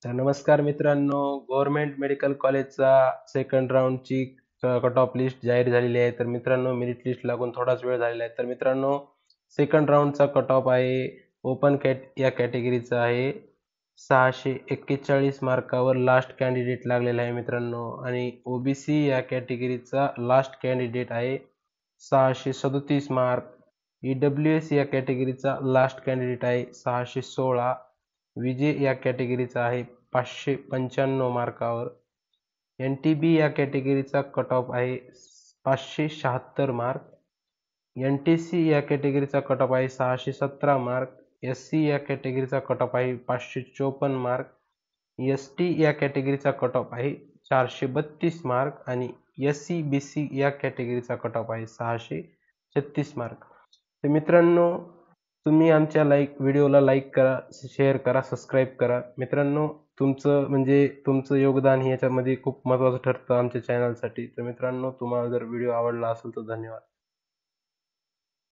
तर नमस्कार मित्रांनो, गव्हर्नमेंट मेडिकल कॉलेजचा सेकंड राऊंडची कट ऑफ लिस्ट जाहीर झालेली आहे. तर मित्रांनो, मेरिट लिस्ट लागून थोडाच वेळ झालेला आहे. तर मित्रांनो, सेकंड राऊंडचा कट ऑफ आहे ओपन या कॅटेगरीचा आहे 641 मार्कावर लास्ट कॅन्डिडेट लागलेला आहे मित्रांनो. आणि ओबीसी या कॅटेगरीचा लास्ट कॅन्डिडेट आहे 637 मार्क. ईडब्ल्यूएस या कॅटेगरीचा लास्ट कॅन्डिडेट आहे 616. विजे या कॅटेगरीचा आहे 595 मार्कावर. एन टी बी या कॅटेगरीचा कट ऑफ आहे 576 मार्क. एन टी सी या कॅटेगरीचा कट ऑफ आहे 617 मार्क. एस सी या कॅटेगरीचा कट ऑफ आहे 554 मार्क. एस टी या कॅटेगरीचा कट ऑफ आहे 432 मार्क. आणि एस सी बी सी या कॅटेगरीचा कट ऑफ आहे 636 मार्क. तर मित्रांनो, तुम्ही आमच्या व्हिडिओला लाईक करा, शेअर करा, सबस्क्राईब करा. मित्रांनो, तुमचं योगदान हे याच्यामध्ये खूप महत्त्वाचं ठरतं आमच्या चॅनलसाठी. तर मित्रांनो, तुम्हाला जर व्हिडिओ आवडला असेल तर धन्यवाद.